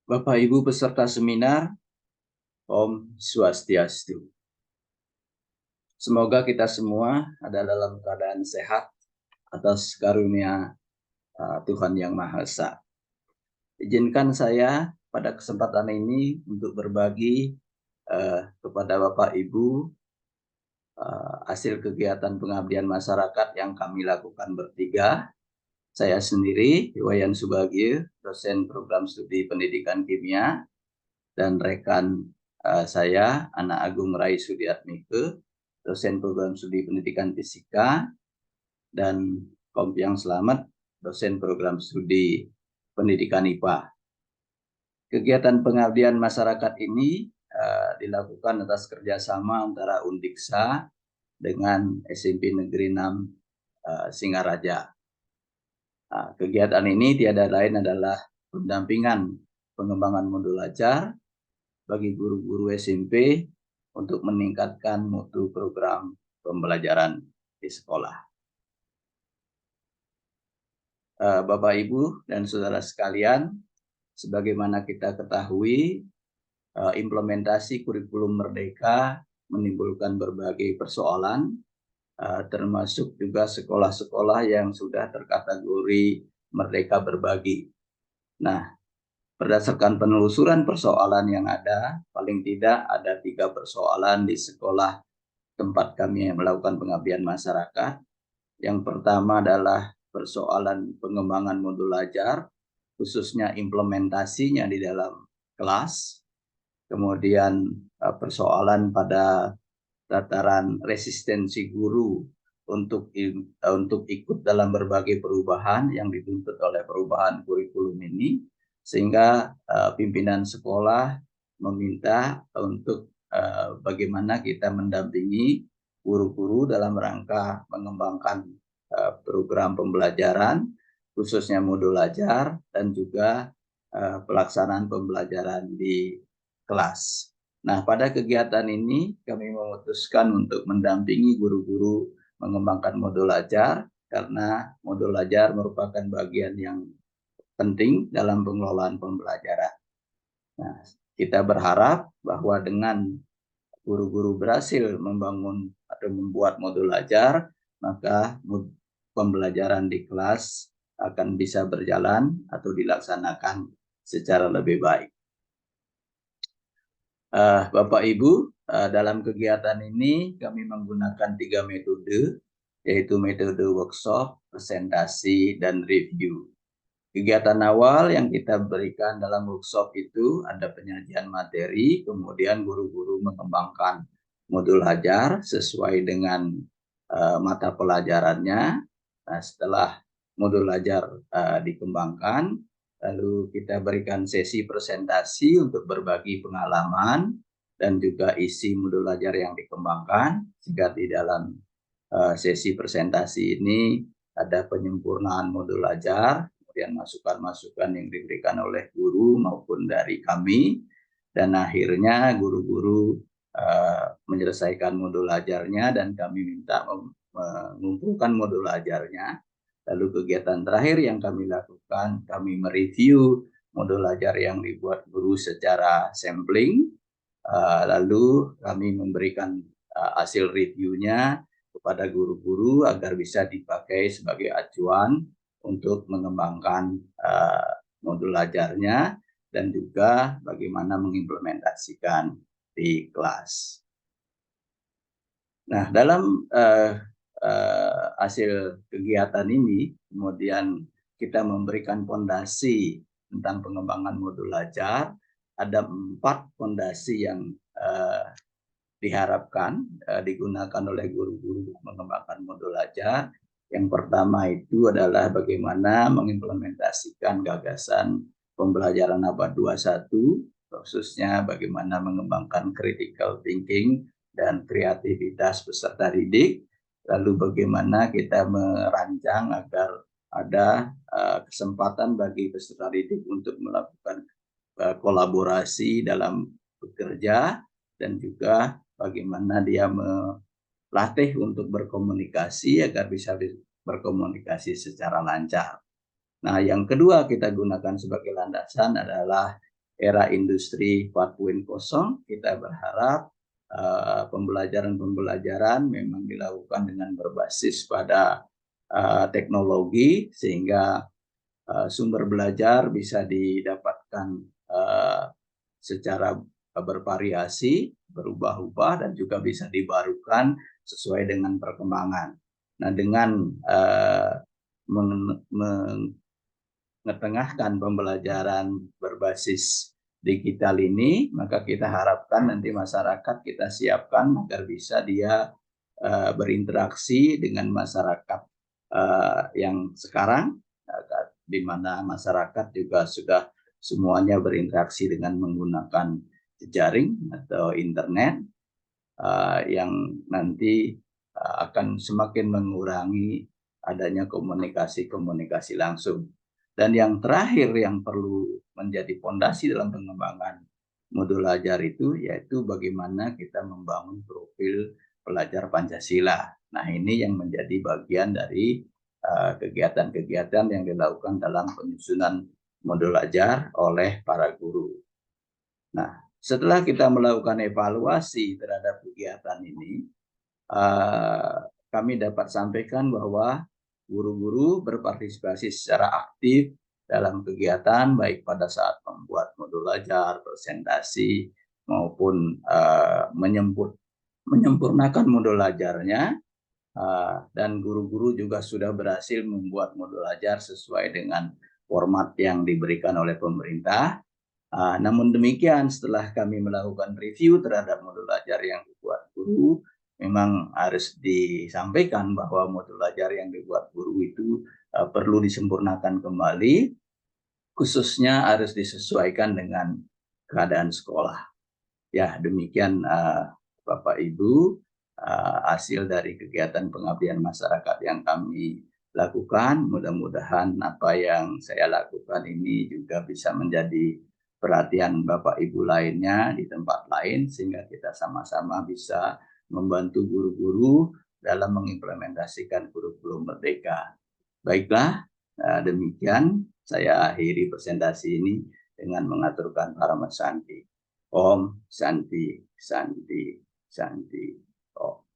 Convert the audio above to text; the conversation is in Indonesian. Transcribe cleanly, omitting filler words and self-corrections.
Bapak Ibu peserta seminar, Om Swastiastu. Semoga kita semua ada dalam keadaan sehat atas karunia Tuhan Yang Maha Esa. Izinkan saya pada kesempatan ini untuk berbagi kepada Bapak Ibu hasil kegiatan pengabdian masyarakat yang kami lakukan bertiga. Saya sendiri, Wayan Subagio, dosen program studi pendidikan kimia, dan rekan saya, Ana Agung Rai Sudiatmike, dosen program studi pendidikan fisika, dan Kompiang Selamat, dosen program studi pendidikan IPA. Kegiatan pengabdian masyarakat ini dilakukan atas kerjasama antara Undiksa dengan SMP Negeri 6 Singaraja. Kegiatan ini tiada lain adalah pendampingan pengembangan modul ajar bagi guru-guru SMP untuk meningkatkan mutu program pembelajaran di sekolah. Bapak, Ibu, dan saudara sekalian, sebagaimana kita ketahui, implementasi kurikulum Merdeka menimbulkan berbagai persoalan, termasuk juga sekolah-sekolah yang sudah terkategori Merdeka Berbagi. Nah, berdasarkan penelusuran persoalan yang ada, paling tidak ada 3 persoalan di sekolah tempat kami melakukan pengabdian masyarakat. Yang pertama adalah persoalan pengembangan modul ajar, khususnya implementasinya di dalam kelas. Kemudian persoalan pada tataran resistensi guru untuk ikut dalam berbagai perubahan yang dituntut oleh perubahan kurikulum ini, sehingga pimpinan sekolah meminta untuk bagaimana kita mendampingi guru-guru dalam rangka mengembangkan program pembelajaran, khususnya modul ajar dan juga pelaksanaan pembelajaran di kelas. Nah, pada kegiatan ini kami memutuskan untuk mendampingi guru-guru mengembangkan modul ajar karena modul ajar merupakan bagian yang penting dalam pengelolaan pembelajaran. Nah, kita berharap bahwa dengan guru-guru berhasil membangun atau membuat modul ajar, maka pembelajaran di kelas akan bisa berjalan atau dilaksanakan secara lebih baik. Bapak Ibu, dalam kegiatan ini kami menggunakan 3 metode, yaitu metode workshop, presentasi, dan review. Kegiatan awal yang kita berikan dalam workshop itu ada penyajian materi, kemudian guru-guru mengembangkan modul ajar sesuai dengan mata pelajarannya. Nah, setelah modul ajar dikembangkan, lalu kita berikan sesi presentasi untuk berbagi pengalaman dan juga isi modul ajar yang dikembangkan, sehingga di dalam sesi presentasi ini ada penyempurnaan modul ajar, kemudian masukan-masukan yang diberikan oleh guru maupun dari kami, dan akhirnya guru-guru menyelesaikan modul ajarnya dan kami minta mengumpulkan modul ajarnya. Lalu kegiatan terakhir yang kami lakukan, kami mereview modul ajar yang dibuat guru secara sampling, lalu kami memberikan hasil reviewnya kepada guru-guru agar bisa dipakai sebagai acuan untuk mengembangkan modul ajarnya dan juga bagaimana mengimplementasikan di kelas. Nah, dalam hasil kegiatan ini, kemudian kita memberikan fondasi tentang pengembangan modul ajar. Ada 4 fondasi yang diharapkan digunakan oleh guru-guru mengembangkan modul ajar. Yang pertama itu adalah bagaimana mengimplementasikan gagasan pembelajaran abad 21, khususnya bagaimana mengembangkan critical thinking dan kreativitas peserta didik. Lalu bagaimana kita merancang agar ada kesempatan bagi peserta didik untuk melakukan kolaborasi dalam bekerja, dan juga bagaimana dia melatih untuk berkomunikasi agar bisa berkomunikasi secara lancar. Nah, yang kedua kita gunakan sebagai landasan adalah era industri 4.0, kita berharap pembelajaran-pembelajaran memang dilakukan dengan berbasis pada teknologi, sehingga sumber belajar bisa didapatkan secara bervariasi, berubah-ubah, dan juga bisa dibarukan sesuai dengan perkembangan. Nah, dengan mengetengahkan pembelajaran berbasis digital ini, maka kita harapkan nanti masyarakat kita siapkan agar bisa dia berinteraksi dengan masyarakat yang sekarang, di mana masyarakat juga sudah semuanya berinteraksi dengan menggunakan jejaring atau internet, yang nanti akan semakin mengurangi adanya komunikasi-komunikasi langsung. Dan yang terakhir yang perlu menjadi fondasi dalam pengembangan modul ajar itu, yaitu bagaimana kita membangun profil pelajar Pancasila. Nah, ini yang menjadi bagian dari kegiatan-kegiatan yang dilakukan dalam penyusunan modul ajar oleh para guru. Nah, setelah kita melakukan evaluasi terhadap kegiatan ini, kami dapat sampaikan bahwa guru-guru berpartisipasi secara aktif dalam kegiatan, baik pada saat membuat modul ajar, presentasi, maupun menyempurnakan modul ajarnya. Dan guru-guru juga sudah berhasil membuat modul ajar sesuai dengan format yang diberikan oleh pemerintah. Namun demikian, setelah kami melakukan review terhadap modul ajar yang dibuat guru, memang harus disampaikan bahwa modul ajar yang dibuat guru itu perlu disempurnakan kembali, khususnya harus disesuaikan dengan keadaan sekolah. Ya, demikian Bapak Ibu, hasil dari kegiatan pengabdian masyarakat yang kami lakukan. Mudah-mudahan apa yang saya lakukan ini juga bisa menjadi perhatian Bapak Ibu lainnya di tempat lain, sehingga kita sama-sama bisa membantu guru-guru dalam mengimplementasikan kurikulum Merdeka. Baiklah, demikian saya akhiri presentasi ini dengan mengaturkan Parama Santi. Om Santi, Santi, Santi. Om.